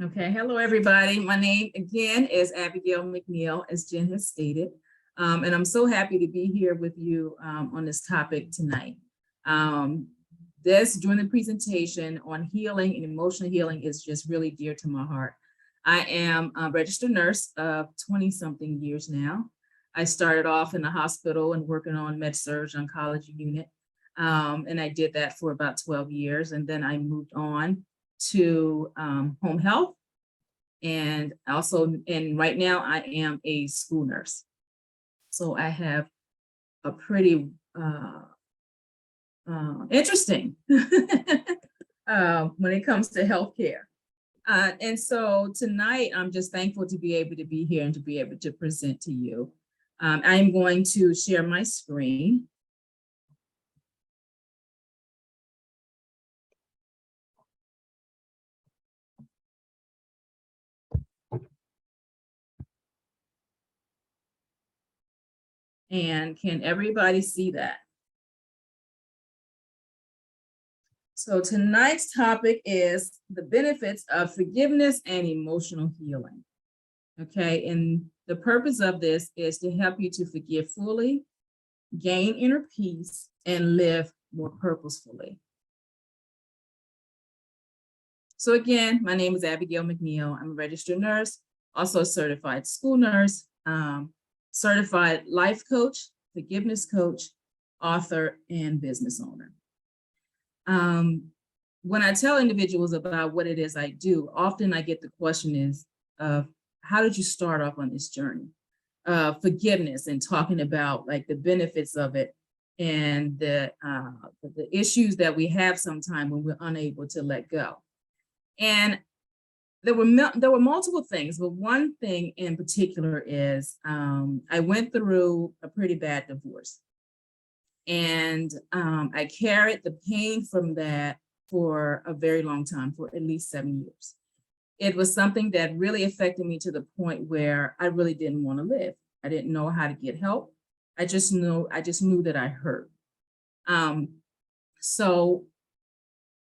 Okay, hello everybody. My name again is Abigail McNeil, as Jen has stated, and I'm so happy to be here with you on this topic tonight. During the presentation on healing and emotional healing is just really dear to my heart. I am a registered nurse of 20-something years now. I started off in the hospital and working on med-surg oncology unit, and I did that for about 12 years, and then I moved on to home health, and right now I am a school nurse. So I have a pretty interesting when it comes to healthcare. And so tonight I'm just thankful to be able to be here and to be able to present to you. I'm going to share my screen. And can everybody see that? So tonight's topic is the benefits of forgiveness and emotional healing. Okay, and the purpose of this is to help you to forgive fully, gain inner peace, and live more purposefully. So again, my name is Abigail McNeil. I'm a registered nurse, also a certified school nurse, certified life coach, forgiveness coach, author, and business owner. When I tell individuals about what it is I do, often I get the question is, how did you start off on this journey? Forgiveness, and talking about like the benefits of it and the issues that we have sometimes when we're unable to let go. And there were multiple things, but one thing in particular is I went through a pretty bad divorce. And I carried the pain from that for a very long time, for at least 7 years. It was something that really affected me to the point where I really didn't want to live. I didn't know how to get help. I just knew that I hurt. So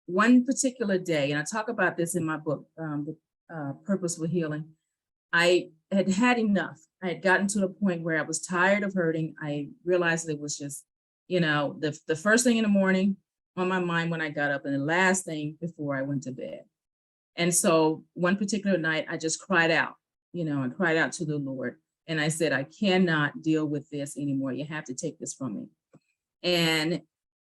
one particular day, and I talk about this in my book, Purposeful Healing, I had had enough. I had gotten to the point where I was tired of hurting. I realized it was just, the first thing in the morning on my mind when I got up, and the last thing before I went to bed. And so one particular night, I just cried out, I cried out to the Lord. And I said, I cannot deal with this anymore. You have to take this from me. And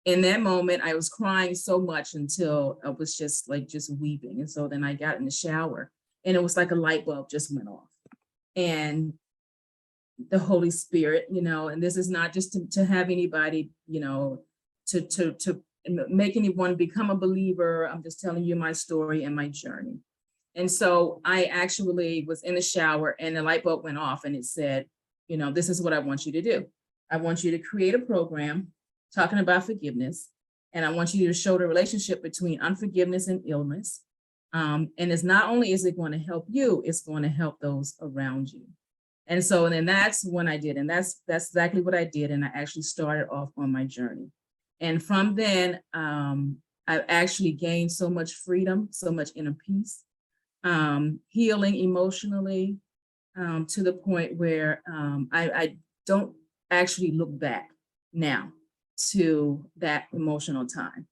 in that moment, I was crying so much until I was just weeping. And so then I got in the shower, and it was like a light bulb just went off. And the Holy Spirit, and this is not just to have anybody, to make anyone become a believer. I'm just telling you my story and my journey. And so I actually was in the shower, and the light bulb went off, and it said, this is what I want you to do. I want you to create a program talking about forgiveness. And I want you to show the relationship between unforgiveness and illness. And it's not only is it going to help you, it's going to help those around you. And so, and then that's when I did, and that's exactly what I did. And I actually started off on my journey. And from then, I actually gained so much freedom, so much inner peace, healing emotionally, to the point where I don't actually look back now to that emotional time,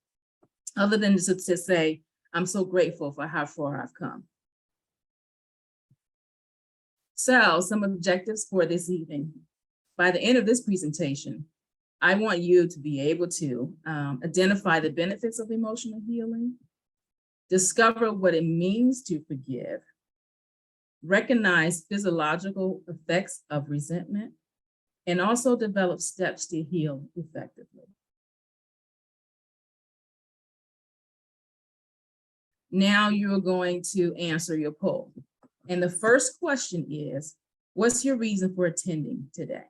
other than to say, I'm so grateful for how far I've come. So some objectives for this evening. By the end of this presentation, I want you to be able to identify the benefits of emotional healing, discover what it means to forgive, recognize physiological effects of resentment, and also develop steps to heal effectively. Now you're going to answer your poll. And the first question is, what's your reason for attending today?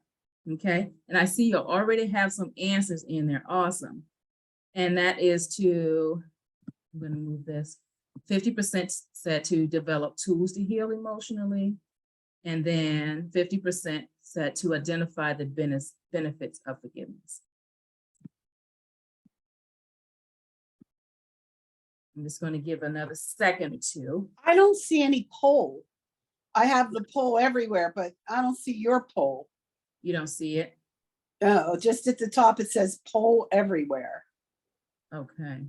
Okay, and I see you already have some answers in there. Awesome. And that is I'm going to move this. 50% said to develop tools to heal emotionally. And then 50% said to identify the benefits of forgiveness. I'm just going to give another second or two. I don't see any poll. I have the poll everywhere, but I don't see your poll. You don't see it? No, just at the top, it says poll everywhere. Okay.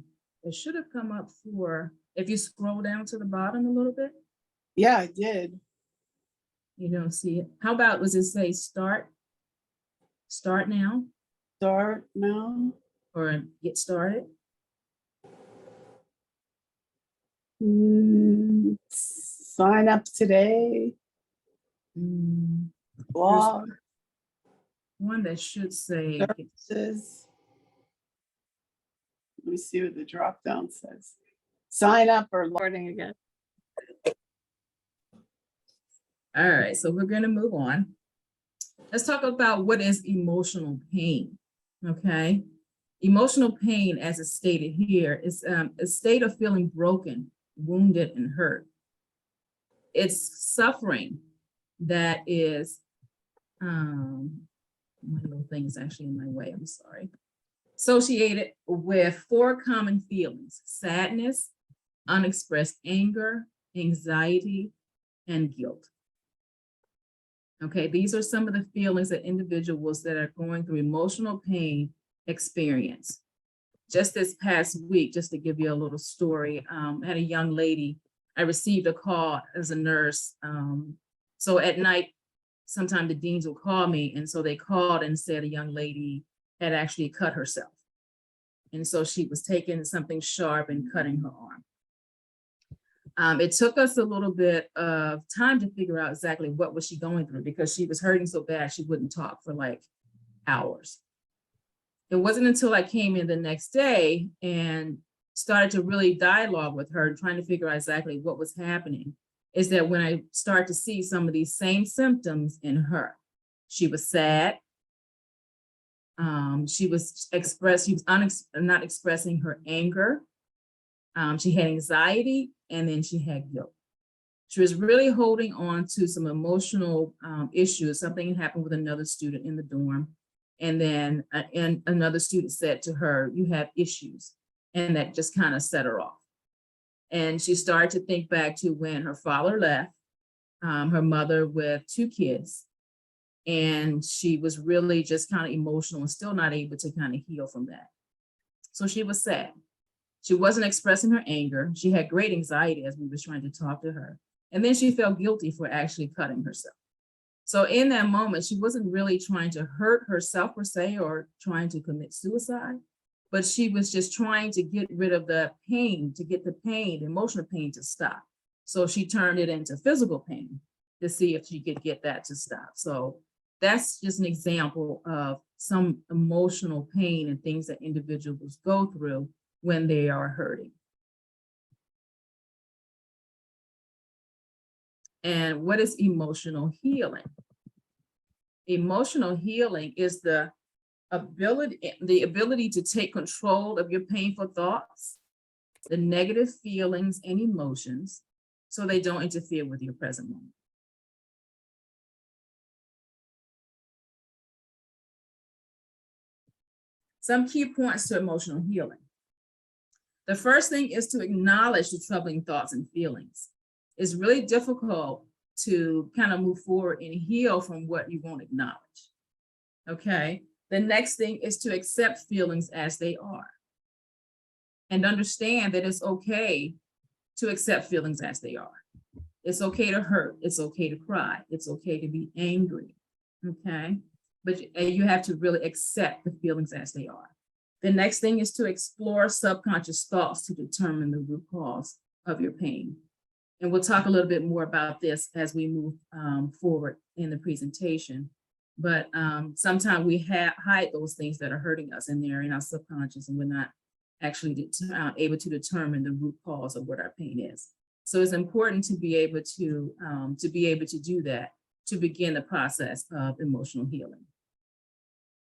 It should have come up for, if you scroll down to the bottom a little bit, Yeah, I did. you don't see it. How about, does it say start? Start now Start now. or get started? Sign up today. Mm, Blog one that should say, services. Let me see what the drop down says. Sign up or loading again. all right, so we're going to move on. Let's talk about what is emotional pain, okay? Emotional pain, as it's stated here, is a state of feeling broken, wounded, and hurt. It's suffering that is, my little thing is actually in my way, I'm sorry. Associated with 4 common feelings: sadness, unexpressed anger, anxiety, and guilt. Okay, these are some of the feelings that individuals that are going through emotional pain experience. Just this past week, just to give you a little story, I had a young lady, I received a call as a nurse. So at night, sometimes the deans will call me, and so they called and said a young lady had actually cut herself. And so she was taking something sharp and cutting her arm. It took us a little bit of time to figure out exactly what was she going through, because she was hurting so bad she wouldn't talk for like hours. It wasn't until I came in the next day and started to really dialogue with her, trying to figure out exactly what was happening, is that when I start to see some of these same symptoms in her. She was sad. She was not expressing her anger. She had anxiety, and then she had guilt. She was really holding on to some emotional issues. Something happened with another student in the dorm. And then another student said to her, "You have issues." And that just kind of set her off. And she started to think back to when her father left, her mother with 2 kids. And she was really just kind of emotional and still not able to kind of heal from that. So she was sad. She wasn't expressing her anger. She had great anxiety as we was trying to talk to her. And then she felt guilty for actually cutting herself. So in that moment, she wasn't really trying to hurt herself per se or trying to commit suicide, but she was just trying to get rid of the pain, to get the pain, the emotional pain to stop. So she turned it into physical pain to see if she could get that to stop. So that's just an example of some emotional pain and things that individuals go through when they are hurting. And what is emotional healing? Emotional healing is the ability to take control of your painful thoughts, the negative feelings and emotions, so they don't interfere with your present moment. Some key points to emotional healing. The first thing is to acknowledge the troubling thoughts and feelings. It's really difficult to kind of move forward and heal from what you won't acknowledge. Okay. The next thing is to accept feelings as they are and understand that it's okay to accept feelings as they are. It's okay to hurt. It's okay to cry. It's okay to be angry. Okay. But you have to really accept the feelings as they are. The next thing is to explore subconscious thoughts to determine the root cause of your pain. And we'll talk a little bit more about this as we move forward in the presentation. But sometimes we hide those things that are hurting us, and they're in our subconscious, and we're not actually able to determine the root cause of what our pain is. So it's important to be able to do that to begin the process of emotional healing.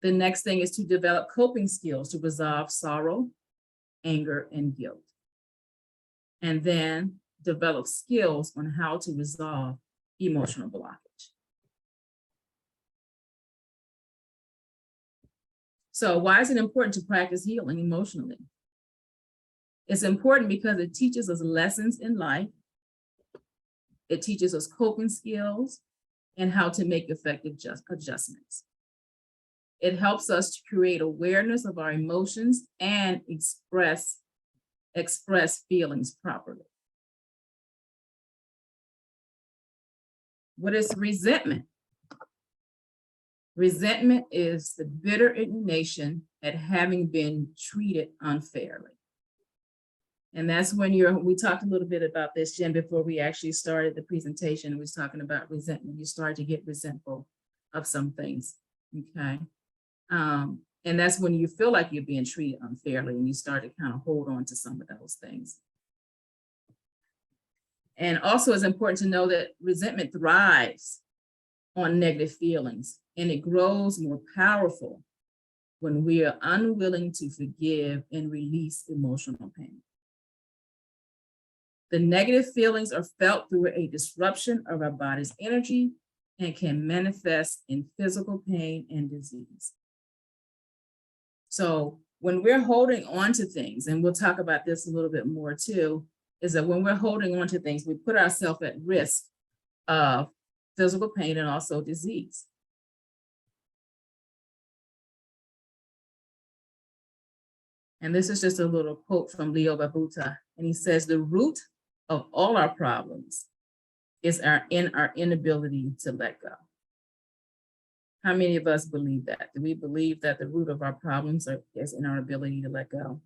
The next thing is to develop coping skills to resolve sorrow, anger, and guilt. And then develop skills on how to resolve emotional blockage. So why is it important to practice healing emotionally? It's important because it teaches us lessons in life. It teaches us coping skills and how to make effective adjustments. It helps us to create awareness of our emotions and express feelings properly. What is resentment? Resentment is the bitter indignation at having been treated unfairly. And that's when we talked a little bit about this, Jen, before we actually started the presentation. We was talking about resentment. You start to get resentful of some things, okay? And that's when you feel like you're being treated unfairly and you start to kind of hold on to some of those things. And also it's important to know that resentment thrives on negative feelings and it grows more powerful when we are unwilling to forgive and release emotional pain. The negative feelings are felt through a disruption of our body's energy and can manifest in physical pain and disease. So when we're holding on to things, and we'll talk about this a little bit more too, is that when we're holding on to things, we put ourselves at risk of physical pain and also disease. And this is just a little quote from Leo Babauta, and he says, the root of all our problems is our inability to let go. How many of us believe that? Do we believe that the root of our problems is in our ability to let go?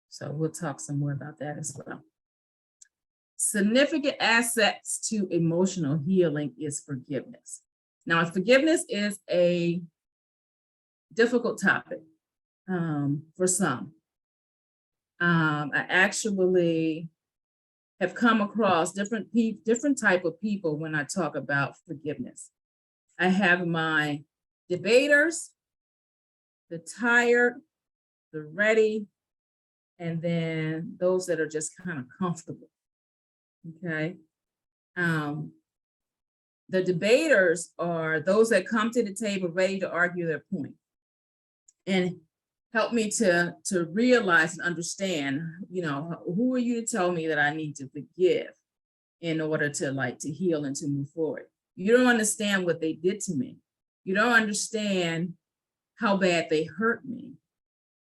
So we'll talk some more about that as well. Significant assets to emotional healing is forgiveness. Now, forgiveness is a difficult topic for some. I actually have come across different type of people when I talk about forgiveness. I have my debaters, the tired, the ready, and then those that are just kind of comfortable, okay? The debaters are those that come to the table ready to argue their point and help me to realize and understand, you know, who are you to tell me that I need to forgive in order to heal and to move forward? You don't understand what they did to me. You don't understand how bad they hurt me.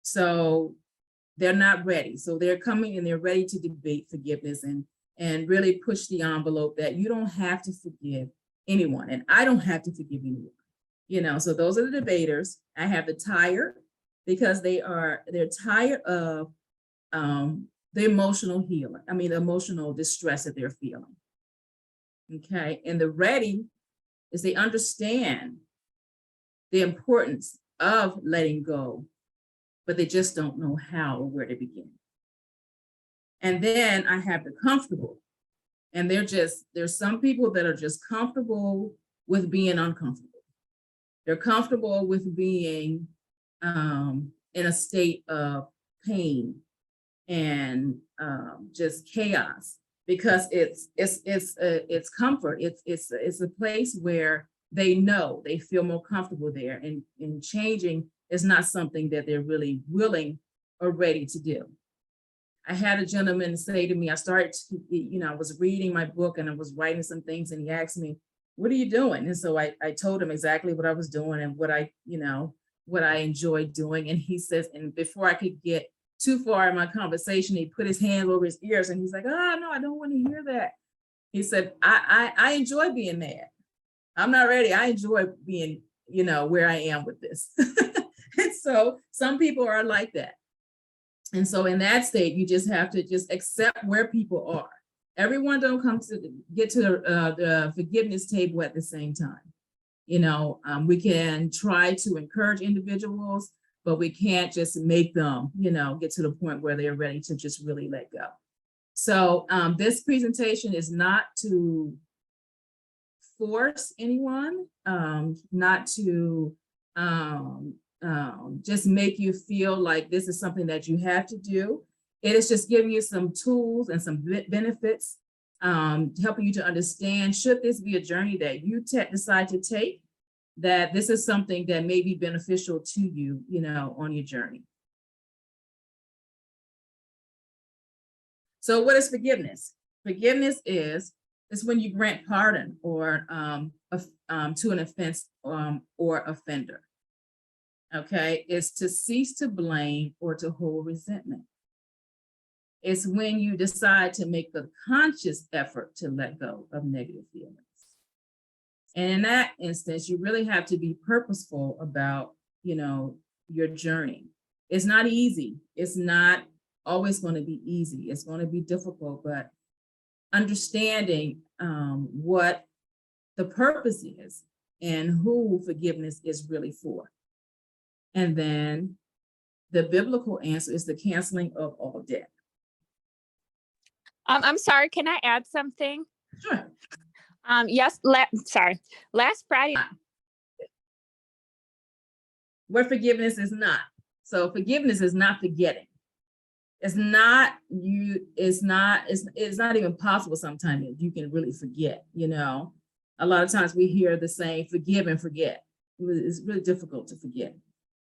So they're not ready. So they're coming and they're ready to debate forgiveness and really push the envelope that you don't have to forgive anyone and I don't have to forgive anyone. You know, so those are the debaters. I have the tired, because they're tired of the emotional healing. I mean, the emotional distress that they're feeling. Okay, and the ready is they understand the importance of letting go, but they just don't know how or where to begin. And then I have the comfortable, and there's some people that are just comfortable with being uncomfortable. They're comfortable with being in a state of pain and just chaos, because it's comfort. It's a place where they know, they feel more comfortable there, and changing is not something that they're really willing or ready to do. I had a gentleman say to me, I was reading my book and I was writing some things, and he asked me, what are you doing? And so I told him exactly what I was doing and what I enjoyed doing. And he says, and before I could get too far in my conversation, he put his hand over his ears and he's like, oh, no, I don't want to hear that. He said, I enjoy being mad. I'm not ready. I enjoy being, where I am with this. And so some people are like that. And so in that state, you just have to just accept where people are. Everyone don't come to get to the forgiveness table at the same time. We can try to encourage individuals, but we can't just make them, get to the point where they're ready to just really let go. So this presentation is not to force anyone, not to just make you feel like this is something that you have to do. It is just giving you some tools and some benefits, helping you to understand, should this be a journey that you decide to take, that this is something that may be beneficial to you, you know, on your journey. So what is forgiveness? Forgiveness is when you grant pardon or to an offense or offender. Okay, it's to cease to blame or to hold resentment. It's when you decide to make a conscious effort to let go of negative feelings. And in that instance, you really have to be purposeful about, you know, your journey. It's not easy. It's not always going to be easy. It's going to be difficult, but understanding what the purpose is and who forgiveness is really for. And then the biblical answer is the canceling of all debt. I'm sorry, can I add something? Sure. Yes, last Friday. Where forgiveness is not. So forgiveness is not forgetting. It's not even possible sometimes you can really forget, you know. A lot of times we hear the saying, forgive and forget. It's really difficult to forget.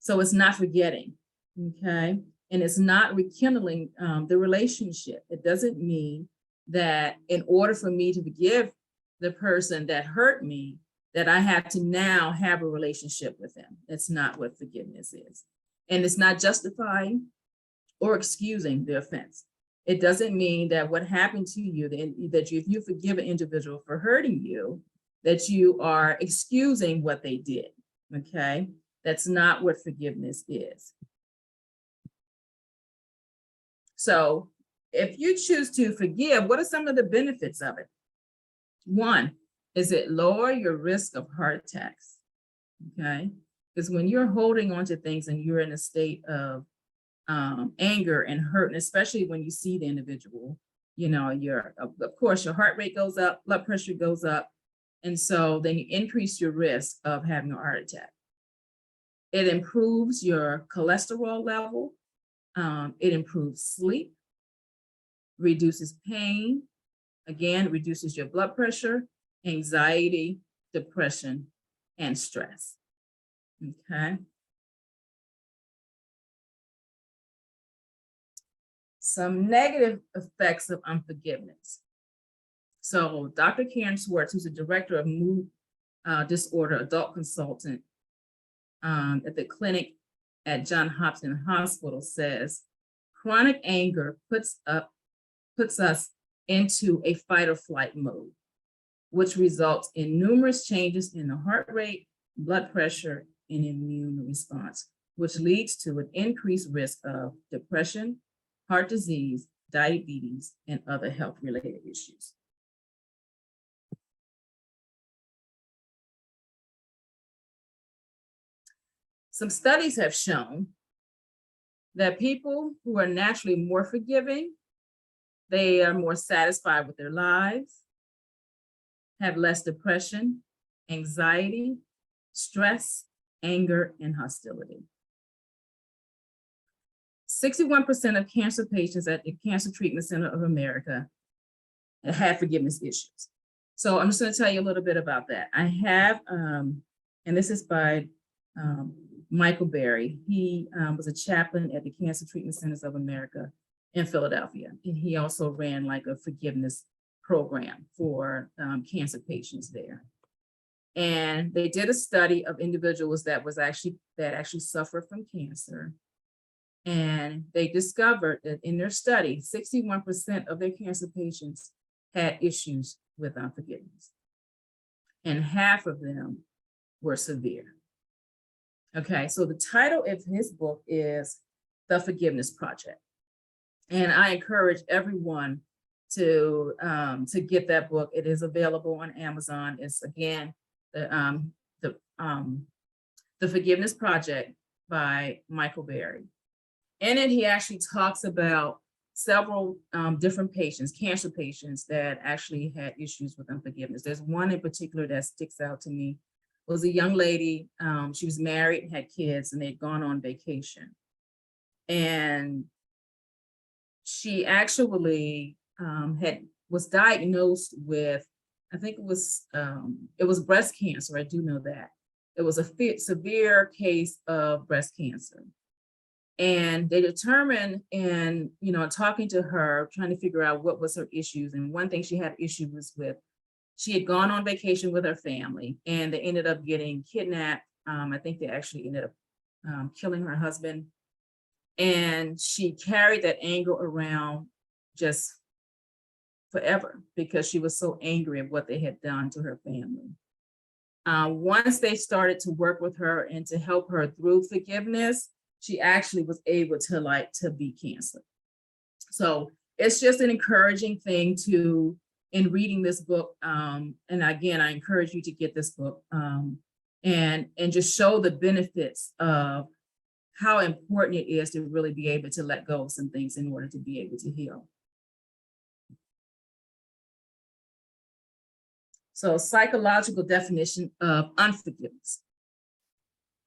So it's not forgetting, okay? And it's not rekindling the relationship. It doesn't mean that in order for me to forgive the person that hurt me, that I have to now have a relationship with them. That's not what forgiveness is. And it's not justifying or excusing the offense. It doesn't mean that what happened to you, that if you forgive an individual for hurting you, that you are excusing what they did, okay? That's not what forgiveness is. So if you choose to forgive, what are some of the benefits of it? One, is it lower your risk of heart attacks, okay? Because when you're holding on to things and you're in a state of anger and hurt, and especially when you see the individual, you know, of course, your heart rate goes up, blood pressure goes up. And so then you increase your risk of having a heart attack. It improves your cholesterol level. It improves sleep, reduces pain, again, reduces your blood pressure, anxiety, depression, and stress, okay? Some negative effects of unforgiveness. So Dr. Karen Schwartz, who's the director of mood disorder adult consultant at the clinic at Johns Hopkins Hospital, says, chronic anger puts us into a fight or flight mode, which results in numerous changes in the heart rate, blood pressure, and immune response, which leads to an increased risk of depression, heart disease, diabetes, and other health-related issues. Some studies have shown that people who are naturally more forgiving, they are more satisfied with their lives, have less depression, anxiety, stress, anger, and hostility. 61% of cancer patients at the Cancer Treatment Center of America have forgiveness issues. So I'm just going to tell you a little bit about that. I have, and this is by Michael Berry. He was a chaplain at the Cancer Treatment Centers of America in Philadelphia. And he also ran like a forgiveness program for cancer patients there. And they did a study of individuals that actually suffer from cancer. And they discovered that in their study, 61% of their cancer patients had issues with unforgiveness. And half of them were severe. Okay, so the title of his book is The Forgiveness Project. And I encourage everyone to get that book. It is available on Amazon. It's again, the Forgiveness Project by Michael Berry. In it, he actually talks about several different patients, cancer patients that actually had issues with unforgiveness. There's one in particular that sticks out to me. It was a young lady, she was married, had kids, and they'd gone on vacation. And she actually was diagnosed with, I think it was breast cancer, I do know that. it was a severe case of breast cancer. And they determined in, talking to her, trying to figure out what was her issues. And one thing she had issues with, she had gone on vacation with her family and they ended up getting kidnapped. I think they actually ended up killing her husband. And she carried that anger around just forever because she was so angry at what they had done to her family. Once they started to work with her and to help her through forgiveness, she actually was able to beat cancer. So it's just an encouraging thing in reading this book. And again, I encourage you to get this book and just show the benefits of how important it is to really be able to let go of some things in order to be able to heal. So psychological definition of unforgiveness.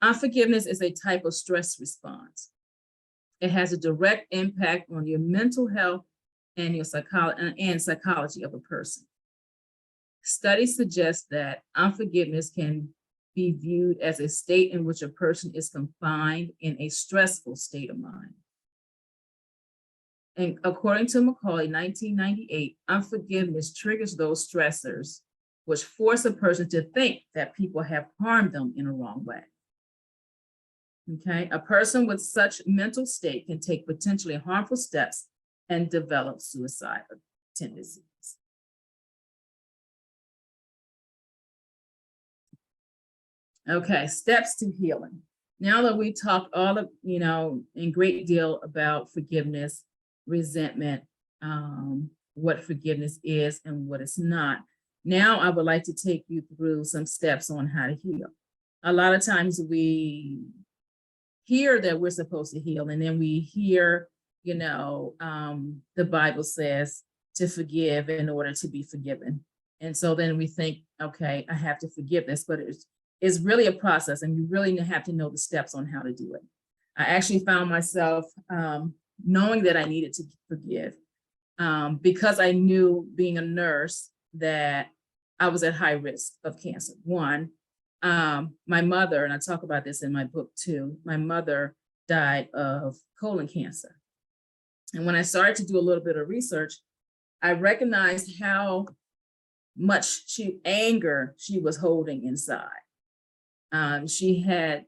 Unforgiveness is a type of stress response. It has a direct impact on your mental health and your psychology of a person. Studies suggest that unforgiveness can be viewed as a state in which a person is confined in a stressful state of mind. And according to Macaulay, 1998, unforgiveness triggers those stressors which force a person to think that people have harmed them in a wrong way. Okay, a person with such mental state can take potentially harmful steps and develop suicidal tendencies. Okay, steps to healing. Now that we talked in great deal about forgiveness, resentment, what forgiveness is and what it's not. Now I would like to take you through some steps on how to heal. A lot of times we hear that we're supposed to heal, and then we hear, the Bible says to forgive in order to be forgiven. And so then we think, okay, I have to forgive this, but it's really a process, and you really have to know the steps on how to do it. I actually found myself knowing that I needed to forgive because I knew, being a nurse, that I was at high risk of cancer. One, my mother, and I talk about this in my book too, my mother died of colon cancer. And when I started to do a little bit of research, I recognized how much anger she was holding inside. She had,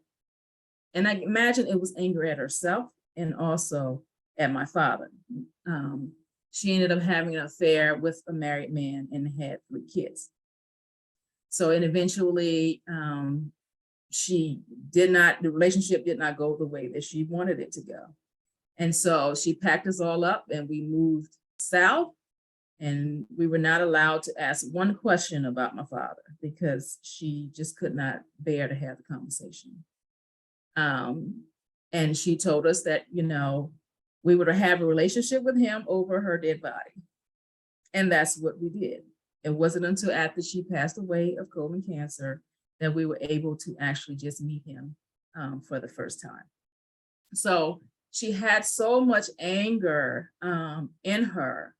and I imagine it was anger at herself and also at my father. She ended up having an affair with a married man and had 3 kids. So, and eventually the relationship did not go the way that she wanted it to go. And so she packed us all up and we moved south, and we were not allowed to ask one question about my father because she just could not bear to have the conversation. And she told us that, we were to have a relationship with him over her dead body. And that's what we did. It wasn't until after she passed away of colon cancer that we were able to actually just meet him for the first time. So she had so much anger in her.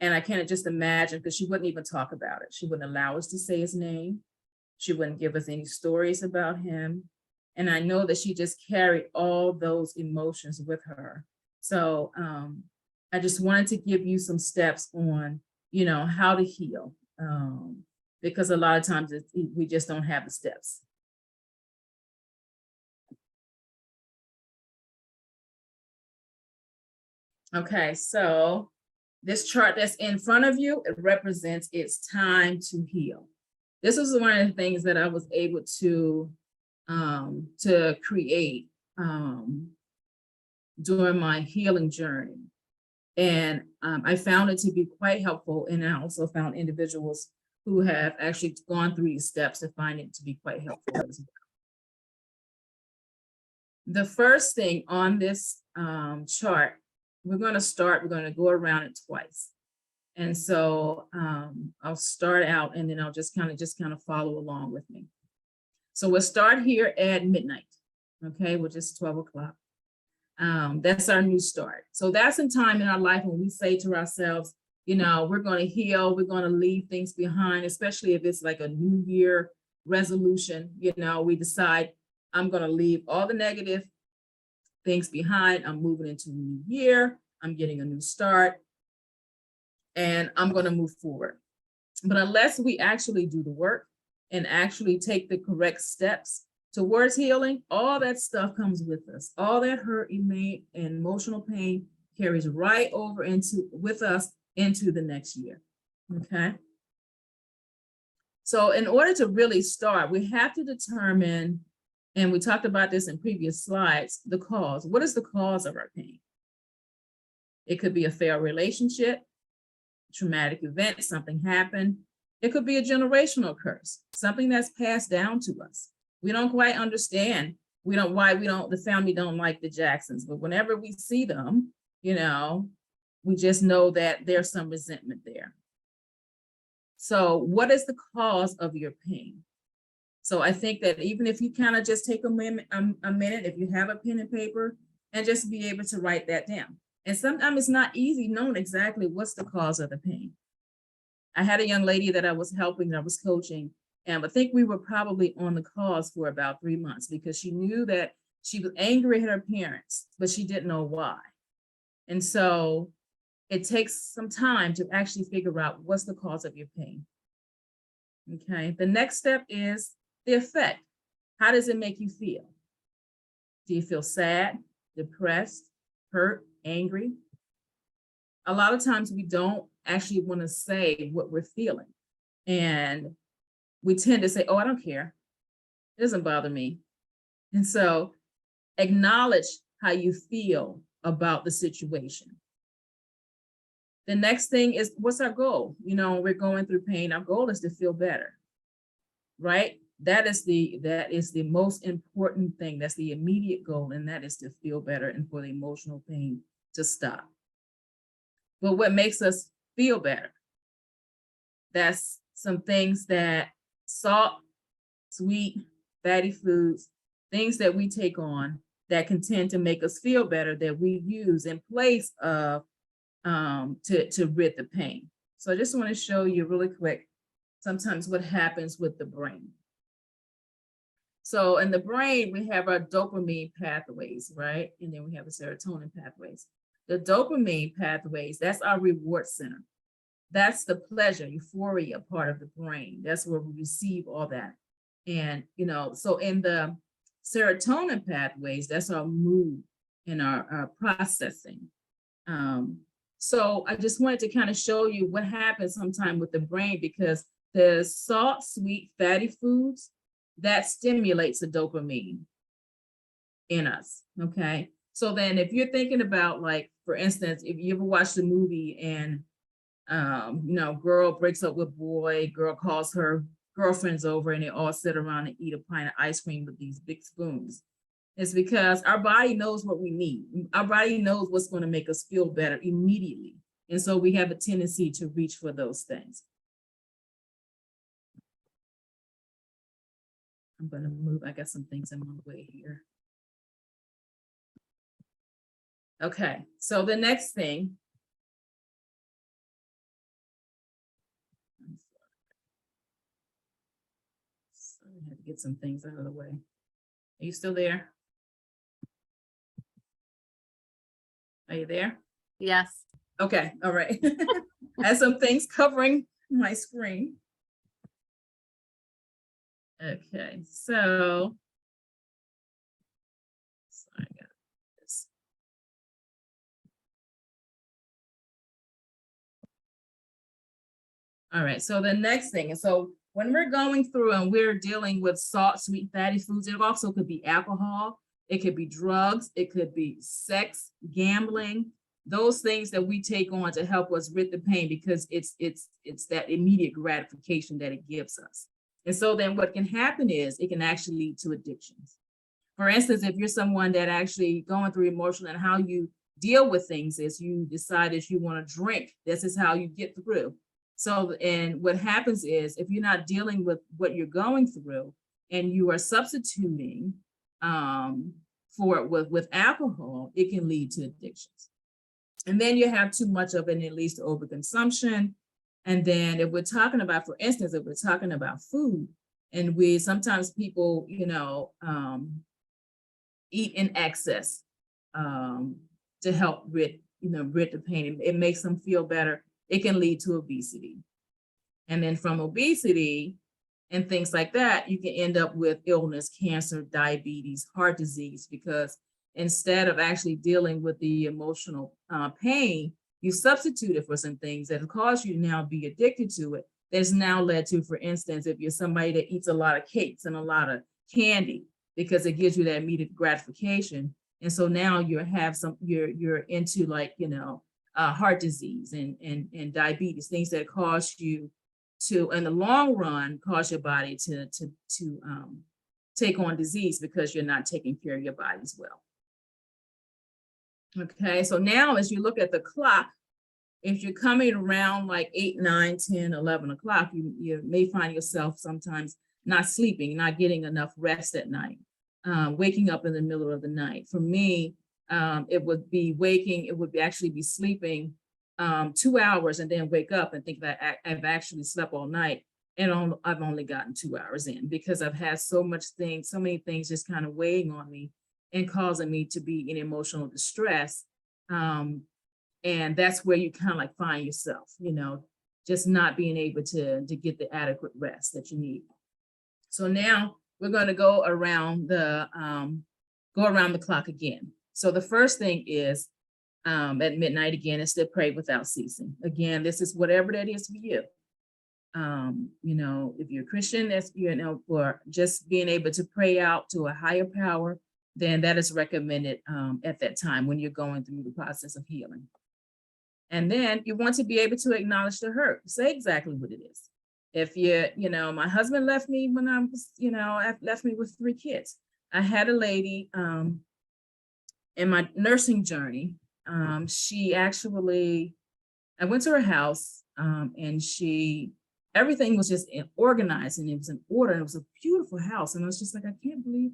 And I can't just imagine, because she wouldn't even talk about it. She wouldn't allow us to say his name. She wouldn't give us any stories about him. And I know that she just carried all those emotions with her. So I just wanted to give you some steps on, how to heal, because a lot of times we just don't have the steps. Okay, so this chart that's in front of you, it represents it's time to heal. This is one of the things that I was able to create during my healing journey. And I found it to be quite helpful. And I also found individuals who have actually gone through these steps to find it to be quite helpful as well. The first thing on this chart, we're going to go around it twice. And so I'll start out and then I'll just kind of follow along with me. So we'll start here at midnight, okay, which is 12 o'clock. That's our new start. So that's a time in our life when we say to ourselves, we're going to heal, we're going to leave things behind, especially if it's like a new year resolution. You know, we decide I'm going to leave all the negative things behind. I'm moving into a new year. I'm getting a new start and I'm going to move forward. But unless we actually do the work and actually take the correct steps towards healing, all that stuff comes with us. All that hurt and emotional pain carries right over with us into the next year. Okay. So in order to really start, we have to determine, and we talked about this in previous slides, the cause. What is the cause of our pain? It could be a failed relationship, traumatic event, something happened. It could be a generational curse, something that's passed down to us. We don't quite understand. The family don't like the Jacksons, but whenever we see them, you know, we just know that there's some resentment there. So what is the cause of your pain? So I think that even if you kind of just take a minute, if you have a pen and paper, and just be able to write that down. And sometimes it's not easy knowing exactly what's the cause of the pain. I had a young lady that I was helping, that I was coaching, and I think we were probably on the cause for about 3 months because she knew that she was angry at her parents, but she didn't know why. And so it takes some time to actually figure out what's the cause of your pain. Okay, the next step is the effect. How does it make you feel? Do you feel sad, depressed, hurt, angry? A lot of times we don't actually want to say what we're feeling. And we tend to say, oh, I don't care. It doesn't bother me. And so acknowledge how you feel about the situation. The next thing is, what's our goal? You know, we're going through pain. Our goal is to feel better, right? That is the most important thing. That's the immediate goal, and that is to feel better and for the emotional pain to stop. But what makes us feel better? That's some things that salt, sweet, fatty foods, things that we take on that can tend to make us feel better that we use in place of to rid the pain. So I just want to show you really quick sometimes what happens with the brain. So in the brain, we have our dopamine pathways, right? And then we have the serotonin pathways. The dopamine pathways, that's our reward center. That's the pleasure, euphoria part of the brain. That's where we receive all that. And, you know, so in the serotonin pathways, that's our mood and our processing. So I just wanted to kind of show you what happens sometimes with the brain, because the salt, sweet, fatty foods, that stimulates the dopamine in us, okay? So then if you're thinking about, like, for instance, if you ever watched the movie and, you know, girl breaks up with boy, girl calls her girlfriends over and they all sit around and eat a pint of ice cream with these big spoons. It's because our body knows what we need. Our body knows what's going to make us feel better immediately. And so we have a tendency to reach for those things. I'm going to move. I got some things in my way here. Okay, so the next thing. So I had to get some things out of the way. Are you still there? Are you there? Yes. Okay, all right. I have some things covering my screen. Okay, so sorry, I got this. All right, so the next thing, and so when we're going through and we're dealing with salt, sweet, fatty foods, it also could be alcohol, it could be drugs, it could be sex, gambling, those things that we take on to help us rid the pain, because it's that immediate gratification that it gives us. And so then what can happen is it can actually lead to addictions. For instance, if you're someone that actually going through emotional, and how you deal with things is you decide that you want to drink, this is how you get through. So, and what happens is if you're not dealing with what you're going through and you are substituting for it with alcohol, it can lead to addictions. And then you have too much of it and it leads to overconsumption. And then if we're talking about, for instance, if we're talking about food, And sometimes people, eat in excess to help rid the pain. It makes them feel better. It can lead to obesity. And then from obesity and things like that, you can end up with illness, cancer, diabetes, heart disease, because instead of actually dealing with the emotional pain, you substitute it for some things that cause you to now be addicted to it. That's now led to, for instance, if you're somebody that eats a lot of cakes and a lot of candy because it gives you that immediate gratification. And so now you're into like, heart disease and diabetes, things that cause you to, in the long run, cause your body to take on disease because you're not taking care of your body as well. Okay, so now as you look at the clock, if you're coming around like 8, 9, 10, 11 o'clock, you may find yourself sometimes not sleeping, not getting enough rest at night, waking up in the middle of the night. For me, it would actually be sleeping 2 hours and then wake up and think that I've actually slept all night, and I've only gotten 2 hours in because I've had so many things just kind of weighing on me and causing me to be in emotional distress. And that's where you kind of like find yourself, just not being able to get the adequate rest that you need. So now we're going to go around the clock again. So the first thing is at midnight again is to pray without ceasing. Again, this is whatever that is for you. If you're a Christian, that's, for just being able to pray out to a higher power, then that is recommended at that time when you're going through the process of healing. And then you want to be able to acknowledge the hurt. Say exactly what it is. If my husband left me when I was, left me with 3 kids. I had a lady in my nursing journey. She actually, I went to her house and everything was just organized and it was in order. And it was a beautiful house. And I was just like, I can't believe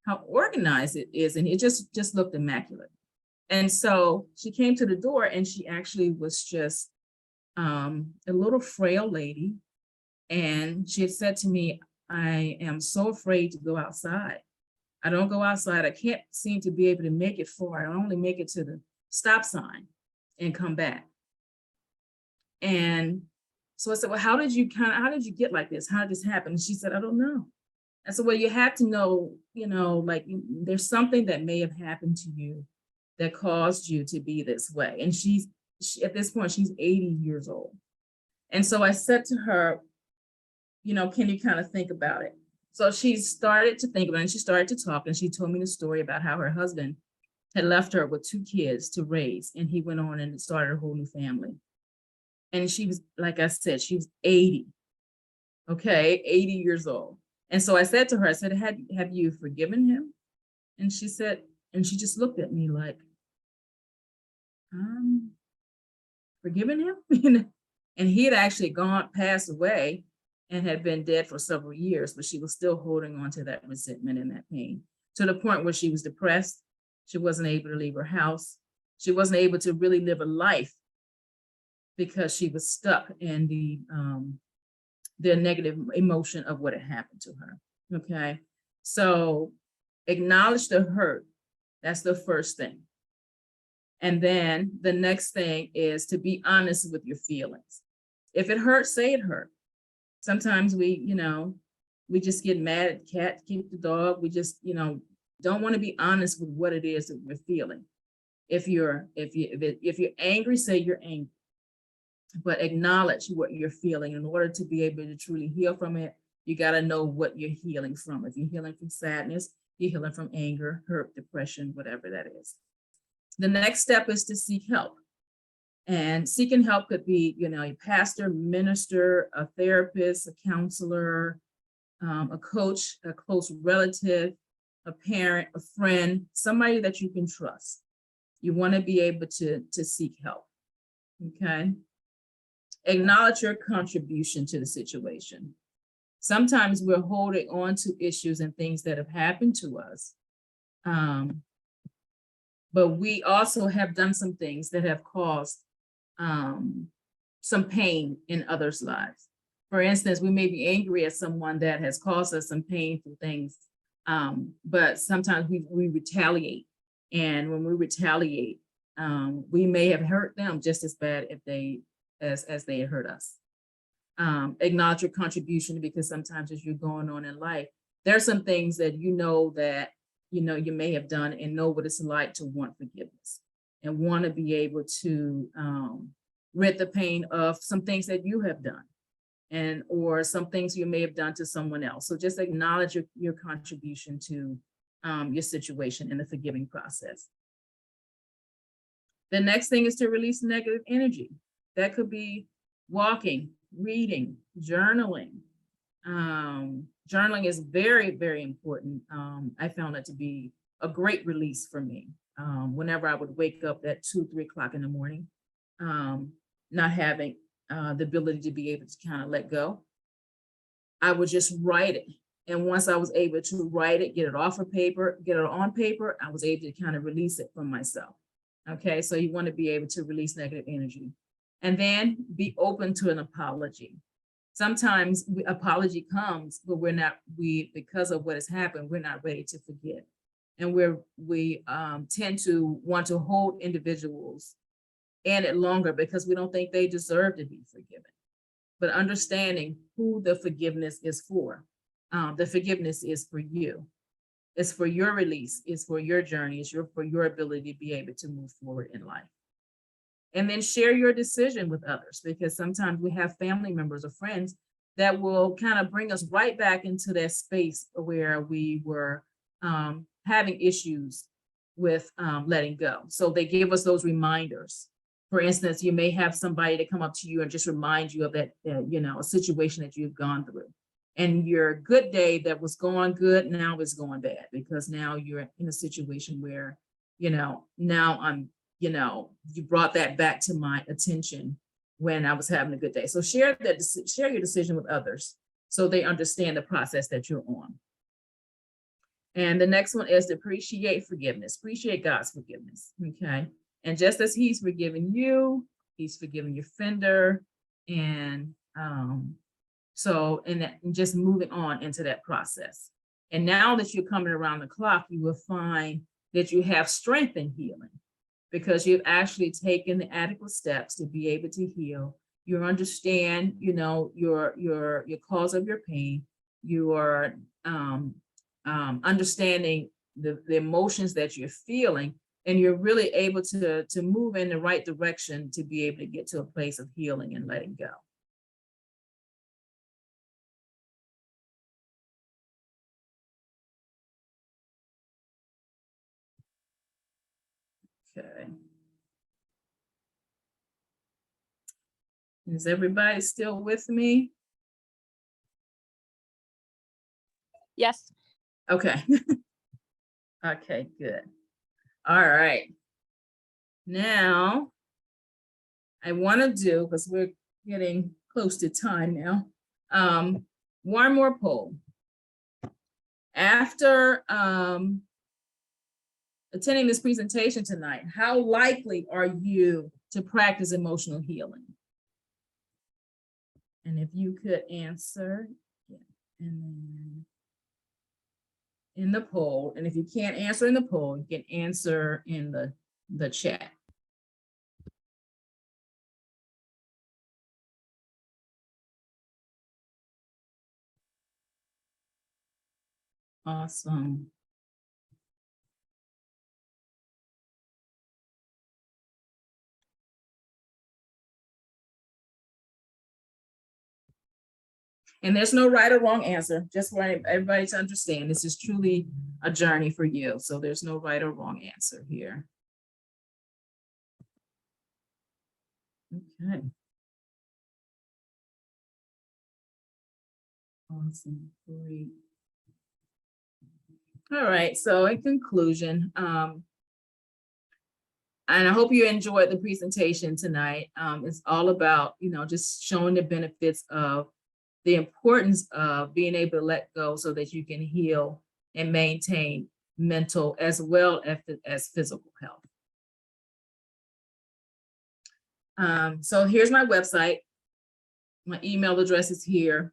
how organized it is. And it just looked immaculate. And so she came to the door and she actually was just a little frail lady. And she had said to me, I am so afraid to go outside. I don't go outside. I can't seem to be able to make it far. I only make it to the stop sign and come back. And so I said, well, how did you get like this? How did this happen? And she said, I don't know. I said, well, you have to know, like there's something that may have happened to you that caused you to be this way. And she at this point, she's 80 years old. And so I said to her, can you kind of think about it? So she started to think about it and she started to talk, and she told me the story about how her husband had left her with 2 kids to raise, and he went on and started a whole new family. And she was, like I said, she was 80, okay, 80 years old. And so I said to her, I said, have you forgiven him? And she said, and she just looked at me like, forgiven him? And he had actually passed away and had been dead for several years, but she was still holding on to that resentment and that pain, to the point where she was depressed. She wasn't able to leave her house. She wasn't able to really live a life because she was stuck in the negative emotion of what had happened to her. Okay, so acknowledge the hurt. That's the first thing. And then the next thing is to be honest with your feelings. If it hurts, say it hurt. Sometimes we just get mad at the cat, keep the dog. We just, don't want to be honest with what it is that we're feeling. If you're angry, say you're angry, but acknowledge what you're feeling. In order to be able to truly heal from it, you got to know what you're healing from. If you're healing from sadness, you're healing from anger, hurt, depression, whatever that is. The next step is to seek help. And seeking help could be, a pastor, minister, a therapist, a counselor, a coach, a close relative, a parent, a friend, somebody that you can trust. You want to be able to seek help. Okay. Acknowledge your contribution to the situation. Sometimes we're holding on to issues and things that have happened to us. But we also have done some things that have caused some pain in others' lives. For instance, we may be angry at someone that has caused us some painful things, but sometimes we retaliate. And when we retaliate, we may have hurt them just as bad if they as they had hurt us. Acknowledge your contribution, because sometimes as you're going on in life, there are some things that you may have done and know what it's like to want forgiveness and want to be able to rid the pain of some things that you have done and or some things you may have done to someone else. So just acknowledge your contribution to your situation in the forgiving process. The next thing is to release negative energy. That could be walking, reading, journaling. Journaling is very, very important. I found that to be a great release for me. Whenever I would wake up at 2, 3 o'clock in the morning, not having the ability to be able to kind of let go, I would just write it. And once I was able to write it, get it off of paper, get it on paper, I was able to kind of release it from myself. Okay, so you want to be able to release negative energy. And then be open to an apology. Sometimes apology comes, but because of what has happened, we're not ready to forgive. And we tend to want to hold individuals in it longer because we don't think they deserve to be forgiven. But understanding who the forgiveness is for. The forgiveness is for you. It's for your release. It's for your journey. It's for your ability to be able to move forward in life. And then share your decision with others, because sometimes we have family members or friends that will kind of bring us right back into that space where we were having issues with letting go. So they give us those reminders. For instance, you may have somebody to come up to you and just remind you of that, a situation that you've gone through. And your good day that was going good now is going bad, because now you're in a situation where, now I'm, you brought that back to my attention when I was having a good day. So share your decision with others so they understand the process that you're on. And the next one is to appreciate forgiveness. Appreciate God's forgiveness, okay? And just as he's forgiven you, he's forgiven your offender. And just moving on into that process. And now that you're coming around the clock, you will find that you have strength in healing, because you've actually taken the adequate steps to be able to heal. You understand, your cause of your pain. You are understanding the emotions that you're feeling, and you're really able to move in the right direction to be able to get to a place of healing and letting go. Okay. Is everybody still with me? Yes. Okay. Okay, good. All right. Now, I want to do, because we're getting close to time now, one more poll. After attending this presentation tonight, how likely are you to practice emotional healing? And if you could answer, and then in the poll, and if you can't answer in the poll, you can answer in the chat. Awesome. And there's no right or wrong answer, just for everybody to understand. This is truly a journey for you. So there's no right or wrong answer here. Okay. Awesome, great. All right, so in conclusion, and I hope you enjoyed the presentation tonight. It's all about, just showing the benefits of the importance of being able to let go so that you can heal and maintain mental as well as physical health. So here's my website, My email address is here.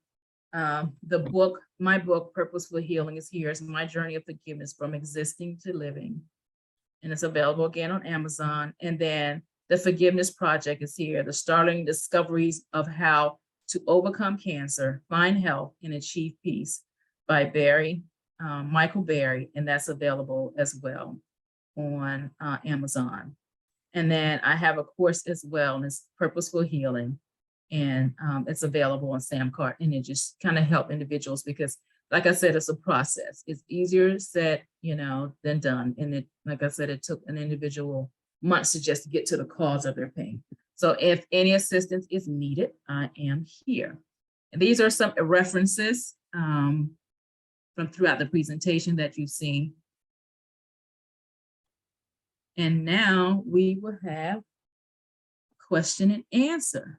The book, my book, Purposeful Healing, is here. It's my journey of forgiveness from existing to living. And it's available again on Amazon. And then the Forgiveness Project is here. The Startling Discoveries of How to Overcome Cancer, Find Health, and Achieve Peace by Michael Berry. And that's available as well on Amazon. And then I have a course as well, and it's Purposeful Healing. And it's available on SamCart, and it just kind of help individuals because, like I said, it's a process. It's easier said, than done. And it, like I said, it took an individual months to just get to the cause of their pain. So if any assistance is needed, I am here. And these are some references from throughout the presentation that you've seen. And now we will have question and answer.